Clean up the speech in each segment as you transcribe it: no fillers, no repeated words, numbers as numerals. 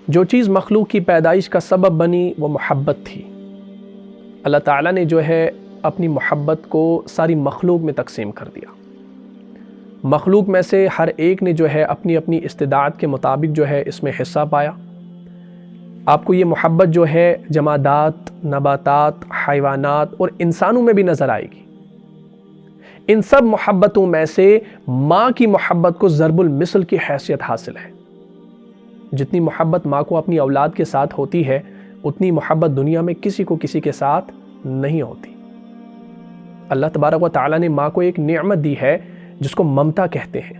جو چیز مخلوق کی پیدائش کا سبب بنی وہ محبت تھی۔ اللہ تعالیٰ نے جو ہے اپنی محبت کو ساری مخلوق میں تقسیم کر دیا۔ مخلوق میں سے ہر ایک نے جو ہے اپنی اپنی استطاعت کے مطابق جو ہے اس میں حصہ پایا۔ آپ کو یہ محبت جو ہے جمادات، نباتات، حیوانات اور انسانوں میں بھی نظر آئے گی۔ ان سب محبتوں میں سے ماں کی محبت کو ضرب المثل کی حیثیت حاصل ہے۔ جتنی محبت ماں کو اپنی اولاد کے ساتھ ہوتی ہے اتنی محبت دنیا میں کسی کو کسی کے ساتھ نہیں ہوتی۔ اللہ تبارک و تعالیٰ نے ماں کو ایک نعمت دی ہے جس کو ممتا کہتے ہیں۔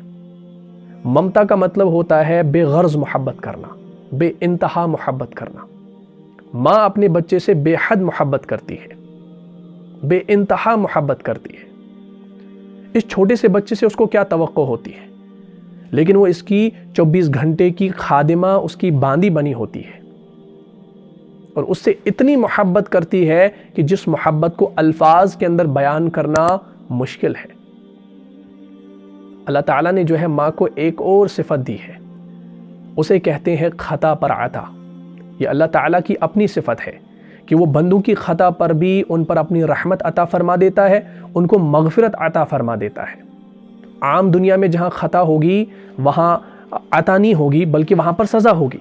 ممتا کا مطلب ہوتا ہے بے غرض محبت کرنا، بے انتہا محبت کرنا۔ ماں اپنے بچے سے بے حد محبت کرتی ہے، بے انتہا محبت کرتی ہے۔ اس چھوٹے سے بچے سے اس کو کیا توقع ہوتی ہے، لیکن وہ اس کی 24 گھنٹے کی خادمہ، اس کی باندی بنی ہوتی ہے، اور اس سے اتنی محبت کرتی ہے کہ جس محبت کو الفاظ کے اندر بیان کرنا مشکل ہے۔ اللہ تعالیٰ نے جو ہے ماں کو ایک اور صفت دی ہے، اسے کہتے ہیں خطا پر عطا۔ یہ اللہ تعالیٰ کی اپنی صفت ہے کہ وہ بندوں کی خطا پر بھی ان پر اپنی رحمت عطا فرما دیتا ہے، ان کو مغفرت عطا فرما دیتا ہے۔ عام دنیا میں جہاں خطا ہوگی وہاں عطا نہیں ہوگی بلکہ وہاں پر سزا ہوگی،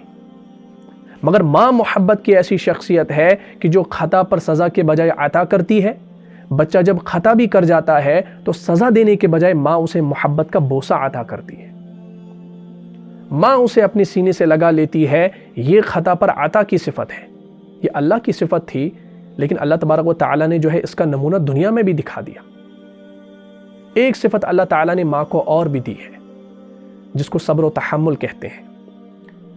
مگر ماں محبت کی ایسی شخصیت ہے کہ جو خطا پر سزا کے بجائے عطا کرتی ہے۔ بچہ جب خطا بھی کر جاتا ہے تو سزا دینے کے بجائے ماں اسے محبت کا بوسہ عطا کرتی ہے، ماں اسے اپنے سینے سے لگا لیتی ہے۔ یہ خطا پر عطا کی صفت ہے، یہ اللہ کی صفت تھی، لیکن اللہ تبارک و تعالیٰ نے جو ہے اس کا نمونہ دنیا میں بھی دکھا دیا۔ ایک صفت اللہ تعالیٰ نے ماں کو اور بھی دی ہے جس کو صبر و تحمل کہتے ہیں۔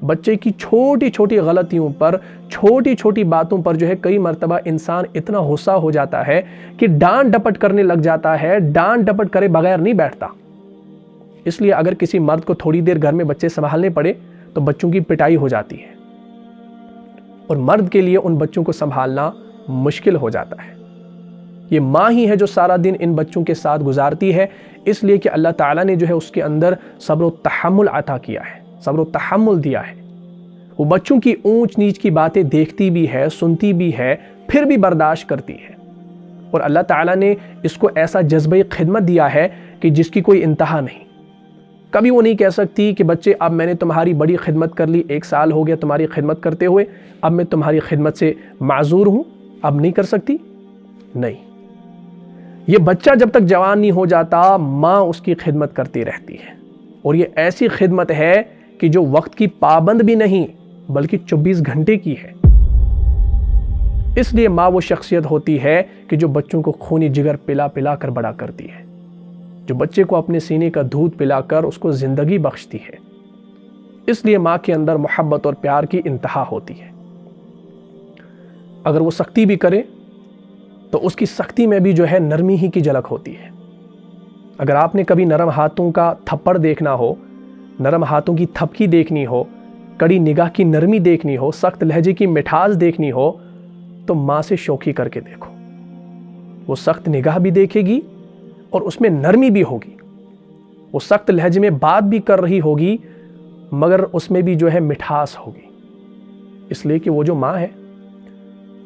بچے کی چھوٹی چھوٹی غلطیوں پر، چھوٹی چھوٹی باتوں پر جو ہے کئی مرتبہ انسان اتنا غصہ ہو جاتا ہے کہ ڈانٹ ڈپٹ کرنے لگ جاتا ہے، ڈانٹ ڈپٹ کرے بغیر نہیں بیٹھتا۔ اس لیے اگر کسی مرد کو تھوڑی دیر گھر میں بچے سنبھالنے پڑے تو بچوں کی پٹائی ہو جاتی ہے، اور مرد کے لیے ان بچوں کو سنبھالنا مشکل ہو جاتا ہے۔ یہ ماں ہی ہے جو سارا دن ان بچوں کے ساتھ گزارتی ہے، اس لیے کہ اللہ تعالیٰ نے جو ہے اس کے اندر صبر و تحمل عطا کیا ہے، صبر و تحمل دیا ہے۔ وہ بچوں کی اونچ نیچ کی باتیں دیکھتی بھی ہے، سنتی بھی ہے، پھر بھی برداشت کرتی ہے، اور اللہ تعالیٰ نے اس کو ایسا جذبہ خدمت دیا ہے کہ جس کی کوئی انتہا نہیں۔ کبھی وہ نہیں کہہ سکتی کہ بچے اب میں نے تمہاری بڑی خدمت کر لی، 1 سال ہو گیا تمہاری خدمت کرتے ہوئے، اب میں تمہاری خدمت سے معذور ہوں، اب نہیں کر سکتی۔ نہیں، یہ بچہ جب تک جوان نہیں ہو جاتا ماں اس کی خدمت کرتی رہتی ہے، اور یہ ایسی خدمت ہے کہ جو وقت کی پابند بھی نہیں بلکہ 24 گھنٹے کی ہے۔ اس لیے ماں وہ شخصیت ہوتی ہے کہ جو بچوں کو خونی جگر پلا پلا کر بڑا کرتی ہے، جو بچے کو اپنے سینے کا دودھ پلا کر اس کو زندگی بخشتی ہے۔ اس لیے ماں کے اندر محبت اور پیار کی انتہا ہوتی ہے۔ اگر وہ سختی بھی کرے تو اس کی سختی میں بھی جو ہے نرمی ہی کی جھلک ہوتی ہے۔ اگر آپ نے کبھی نرم ہاتھوں کا تھپڑ دیکھنا ہو، نرم ہاتھوں کی تھپکی دیکھنی ہو، کڑی نگاہ کی نرمی دیکھنی ہو، سخت لہجے کی مٹھاس دیکھنی ہو، تو ماں سے شوخی کر کے دیکھو۔ وہ سخت نگاہ بھی دیکھے گی اور اس میں نرمی بھی ہوگی، وہ سخت لہجے میں بات بھی کر رہی ہوگی مگر اس میں بھی جو ہے مٹھاس ہوگی، اس لیے کہ وہ جو ماں ہے،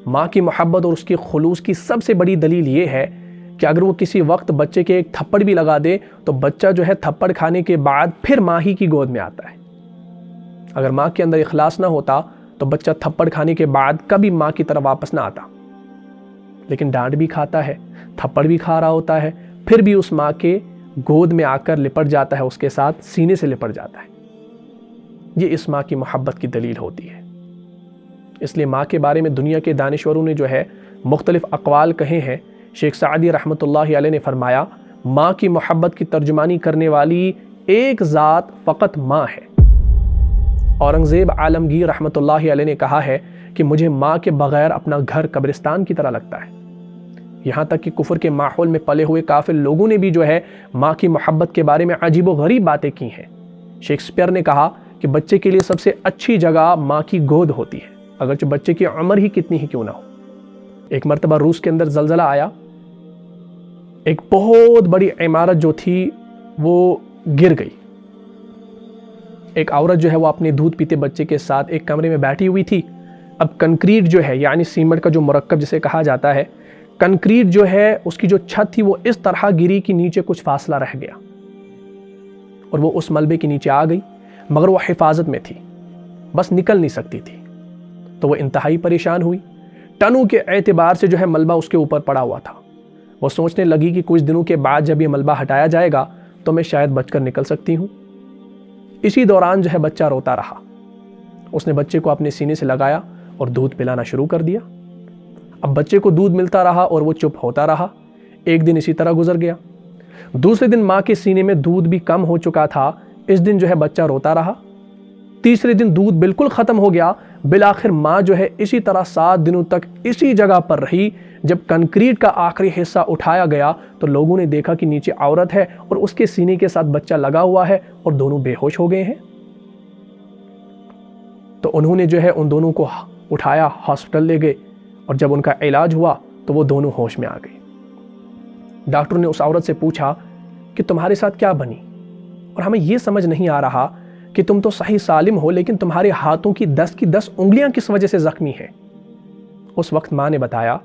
ماں کی محبت اور اس کی خلوص کی سب سے بڑی دلیل یہ ہے کہ اگر وہ کسی وقت بچے کے ایک تھپڑ بھی لگا دے تو بچہ جو ہے تھپڑ کھانے کے بعد پھر ماں ہی کی گود میں آتا ہے۔ اگر ماں کے اندر اخلاص نہ ہوتا تو بچہ تھپڑ کھانے کے بعد کبھی ماں کی طرف واپس نہ آتا، لیکن ڈانٹ بھی کھاتا ہے، تھپڑ بھی کھا رہا ہوتا ہے، پھر بھی اس ماں کے گود میں آ کر لپٹ جاتا ہے، اس کے ساتھ سینے سے لپٹ جاتا ہے۔ یہ اس ماں کی محبت کی دلیل ہوتی ہے۔ اس لیے ماں کے بارے میں دنیا کے دانشوروں نے جو ہے مختلف اقوال کہے ہیں۔ شیخ سعدی رحمۃ اللہ علیہ نے فرمایا، ماں کی محبت کی ترجمانی کرنے والی ایک ذات فقط ماں ہے۔ اورنگزیب عالمگیر رحمۃ اللہ علیہ نے کہا ہے کہ مجھے ماں کے بغیر اپنا گھر قبرستان کی طرح لگتا ہے۔ یہاں تک کہ کفر کے ماحول میں پلے ہوئے کافر لوگوں نے بھی جو ہے ماں کی محبت کے بارے میں عجیب و غریب باتیں کی ہیں۔ شیکسپیئر نے کہا کہ بچے کے لیے سب سے اچھی جگہ ماں کی گود ہوتی ہے، اگرچہ بچے کی عمر ہی کتنی ہی کیوں نہ ہو۔ ایک مرتبہ روس کے اندر زلزلہ آیا، ایک بہت بڑی عمارت جو تھی وہ گر گئی، ایک عورت جو ہے وہ اپنے دودھ پیتے بچے کے ساتھ ایک کمرے میں بیٹھی ہوئی تھی۔ اب کنکریٹ جو ہے یعنی سیمنٹ کا جو مرکب جسے کہا جاتا ہے، کنکریٹ جو ہے اس کی جو چھت تھی وہ اس طرح گری کہ نیچے کچھ فاصلہ رہ گیا اور وہ اس ملبے کے نیچے آ گئی، مگر وہ حفاظت میں تھی، بس نکل نہیں سکتی تھی۔ تو وہ انتہائی پریشان ہوئی، ٹنوں کے اعتبار سے جو ہے ملبہ اس کے اوپر پڑا ہوا تھا۔ وہ سوچنے لگی کہ کچھ دنوں کے بعد جب یہ ملبہ ہٹایا جائے گا تو میں شاید بچ کر نکل سکتی ہوں۔ اسی دوران جو ہے بچہ روتا رہا۔ اس نے بچے کو اپنے سینے سے لگایا اور دودھ پلانا شروع کر دیا۔ اب بچے کو دودھ ملتا رہا اور وہ چپ ہوتا رہا۔ ایک دن اسی طرح گزر گیا۔ دوسرے دن ماں کے سینے میں دودھ بھی کم ہو چکا تھا، اس دن جو ہے بچہ روتا رہا۔ تیسرے دن دودھ بالکل ختم ہو گیا۔ بالآخر ماں جو ہے اسی طرح 7 دنوں تک اسی جگہ پر رہی۔ جب کنکریٹ کا آخری حصہ اٹھایا گیا تو لوگوں نے دیکھا کہ نیچے عورت ہے اور اس کے سینے کے ساتھ بچہ لگا ہوا ہے اور دونوں بے ہوش ہو گئے ہیں۔ تو انہوں نے جو ہے ان دونوں کو اٹھایا، ہاسپٹل لے گئے، اور جب ان کا علاج ہوا تو وہ دونوں ہوش میں آ گئے۔ ڈاکٹر نے اس عورت سے پوچھا کہ تمہارے ساتھ کیا بنی، اور ہمیں یہ سمجھ نہیں آ رہا کہ تم تو صحیح سالم ہو، لیکن تمہارے ہاتھوں کی 10 کی 10 انگلیاں کس وجہ سے زخمی ہیں؟ اس وقت ماں نے بتایا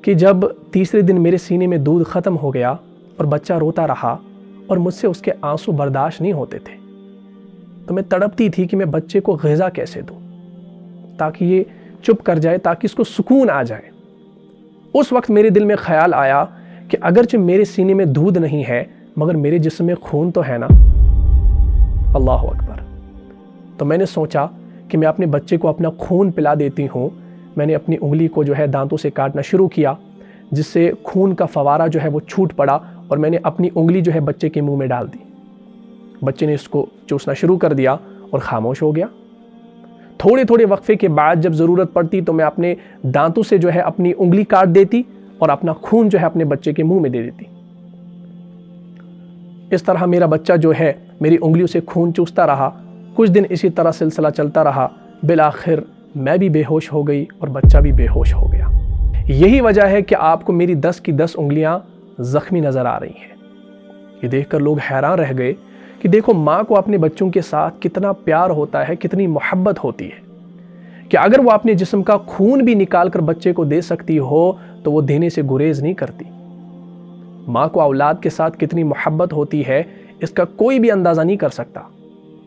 کہ جب تیسرے دن میرے سینے میں دودھ ختم ہو گیا اور بچہ روتا رہا اور مجھ سے اس کے آنسو برداشت نہیں ہوتے تھے، تو میں تڑپتی تھی کہ میں بچے کو غذا کیسے دوں تاکہ یہ چپ کر جائے، تاکہ اس کو سکون آ جائے۔ اس وقت میرے دل میں خیال آیا کہ اگرچہ میرے سینے میں دودھ نہیں ہے مگر میرے جسم میں خون تو ہے نا۔ اللہ اکبر۔ تو میں نے سوچا کہ میں اپنے بچے کو اپنا خون پلا دیتی ہوں۔ میں نے اپنی انگلی کو جو ہے دانتوں سے کاٹنا شروع کیا، جس سے خون کا فوارہ جو ہے وہ چھوٹ پڑا، اور میں نے اپنی انگلی جو ہے بچے کے منہ میں ڈال دی۔ بچے نے اس کو چوسنا شروع کر دیا اور خاموش ہو گیا۔ تھوڑے وقفے کے بعد جب ضرورت پڑتی تو میں اپنے دانتوں سے جو ہے اپنی انگلی کاٹ دیتی اور اپنا خون جو ہے اپنے بچے کے منہ میں دے دیتی۔ اس طرح میرا بچہ جو ہے میری انگلیوں سے خون چوستا رہا۔ کچھ دن اسی طرح سلسلہ چلتا رہا۔ بالآخر میں بھی بے ہوش ہو گئی اور بچہ بھی بے ہوش ہو گیا۔ یہی وجہ ہے کہ آپ کو میری 10 کی 10 انگلیاں زخمی نظر آ رہی ہیں۔ یہ دیکھ کر لوگ حیران رہ گئے کہ دیکھو ماں کو اپنے بچوں کے ساتھ کتنا پیار ہوتا ہے، کتنی محبت ہوتی ہے، کہ اگر وہ اپنے جسم کا خون بھی نکال کر بچے کو دے سکتی ہو تو وہ دینے سے گریز نہیں کرتی۔ ماں کو اولاد کے ساتھ کتنی محبت ہوتی ہے اس کا کوئی بھی اندازہ نہیں کر سکتا،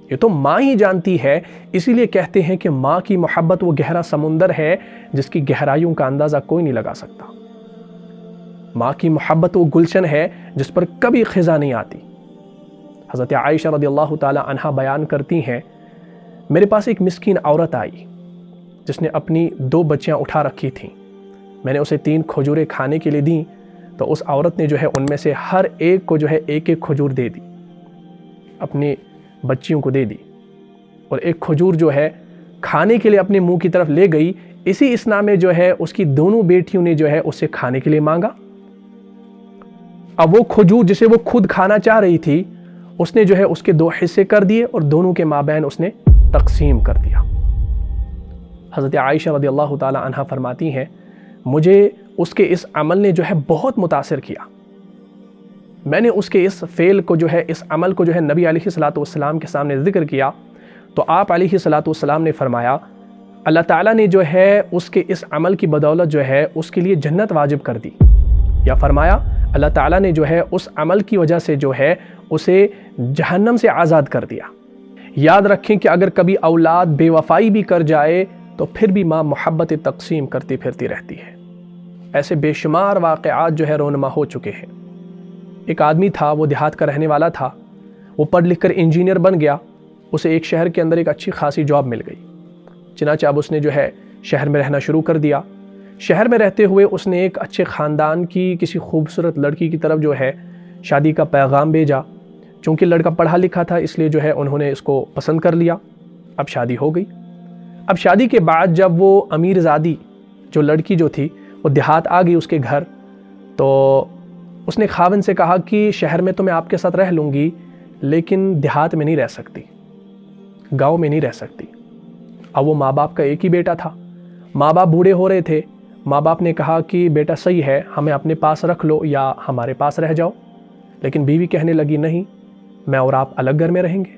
یہ تو ماں ہی جانتی ہے۔ اسی لیے کہتے ہیں کہ ماں کی محبت وہ گہرا سمندر ہے جس کی گہرائیوں کا اندازہ کوئی نہیں لگا سکتا۔ ماں کی محبت وہ گلشن ہے جس پر کبھی خزاں نہیں آتی۔ حضرت عائشہ رضی اللہ تعالی عنہا بیان کرتی ہیں، میرے پاس ایک مسکین عورت آئی جس نے اپنی 2 بچیاں اٹھا رکھی تھیں۔ میں نے اسے 3 کھجوریں کھانے کے لیے دیں تو اس عورت نے جو ہے ان میں سے ہر ایک کو جو ہے ایک کھجور دے دی، اپنی بچیوں کو دے دی، اور ایک کھجور جو ہے کھانے کے لیے اپنے منہ کی طرف لے گئی۔ اسی اسنا میں جو ہے اس کی دونوں بیٹیوں نے جو ہے اسے کھانے کے لیے مانگا۔ اب وہ کھجور جسے وہ خود کھانا چاہ رہی تھی اس نے جو ہے اس کے 2 حصے کر دیے اور دونوں کے مابین اس نے تقسیم کر دیا۔ حضرت عائشہ رضی اللہ تعالی عنہا فرماتی ہیں، مجھے اس کے اس عمل نے جو ہے بہت متاثر کیا۔ میں نے اس کے اس فعل کو جو ہے، اس عمل کو جو ہے نبی علیہ الصلوۃ والسلام کے سامنے ذکر کیا تو آپ علیہ الصلوۃ والسلام نے فرمایا، اللہ تعالیٰ نے جو ہے اس کے اس عمل کی بدولت جو ہے اس کے لیے جنت واجب کر دی، یا فرمایا اللہ تعالیٰ نے جو ہے اس عمل کی وجہ سے جو ہے اسے جہنم سے آزاد کر دیا۔ یاد رکھیں کہ اگر کبھی اولاد بے وفائی بھی کر جائے تو پھر بھی ماں محبت تقسیم کرتی پھرتی رہتی ہے۔ ایسے بے شمار واقعات جو ہے رونما ہو چکے ہیں۔ ایک آدمی تھا، وہ دیہات کا رہنے والا تھا، وہ پڑھ لکھ کر انجینئر بن گیا، اسے ایک شہر کے اندر ایک اچھی خاصی جاب مل گئی، چنانچہ اب اس نے جو ہے شہر میں رہنا شروع کر دیا۔ شہر میں رہتے ہوئے اس نے ایک اچھے خاندان کی کسی خوبصورت لڑکی کی طرف جو ہے شادی کا پیغام بھیجا۔ چونکہ لڑکا پڑھا لکھا تھا اس لیے جو ہے انہوں نے اس کو پسند کر لیا۔ اب شادی ہو گئی۔ اب شادی کے بعد جب وہ امیر زادی جو لڑکی جو تھی وہ دیہات آ گئی اس کے گھر، تو اس نے خاوند سے کہا کہ شہر میں تو میں آپ کے ساتھ رہ لوں گی لیکن دیہات میں نہیں رہ سکتی، گاؤں میں نہیں رہ سکتی۔ اب وہ ماں باپ کا ایک ہی بیٹا تھا، ماں باپ بوڑھے ہو رہے تھے۔ ماں باپ نے کہا کہ بیٹا صحیح ہے، ہمیں اپنے پاس رکھ لو یا ہمارے پاس رہ جاؤ، لیکن بیوی کہنے لگی نہیں، میں اور آپ الگ گھر میں رہیں گے۔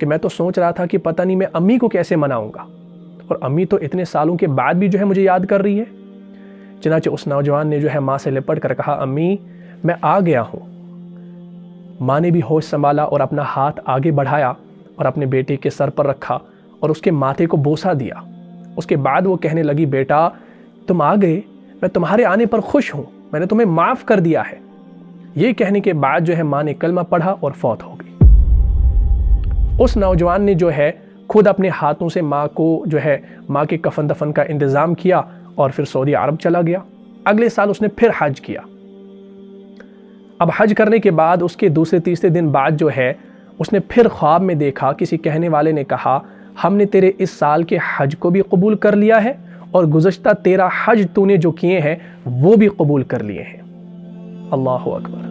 کہ میں تو سوچ رہا تھا کہ پتہ نہیں میں امی کو کیسے مناؤں گا، اور امی تو اتنے سالوں کے بعد بھی جو ہے مجھے یاد کر رہی ہے۔ چنانچہ اس نوجوان نے جو ہے ماں سے لپٹ کر کہا، امی میں آ گیا ہوں۔ ماں نے بھی ہوش سنبھالا اور اپنا ہاتھ آگے بڑھایا اور اپنے بیٹے کے سر پر رکھا اور اس کے ماتھے کو بوسہ دیا۔ اس کے بعد وہ کہنے لگی، بیٹا تم آ گئے، میں تمہارے آنے پر خوش ہوں، میں نے تمہیں معاف کر دیا ہے۔ یہ کہنے کے بعد جو ہے ماں نے کلمہ پڑھا اور فوت ہو گئی۔ اس نوجوان نے جو ہے خود اپنے ہاتھوں سے ماں کو جو ہے ماں کے کفن دفن کا انتظام کیا اور پھر سعودی عرب چلا گیا۔ اگلے سال اس نے پھر حج کیا۔ اب حج کرنے کے بعد اس کے دوسرے تیسرے دن بعد جو ہے اس نے پھر خواب میں دیکھا، کسی کہنے والے نے کہا، ہم نے تیرے اس سال کے حج کو بھی قبول کر لیا ہے اور گزشتہ 13 حج تو نے جو کیے ہیں وہ بھی قبول کر لیے ہیں۔ اللہ اکبر۔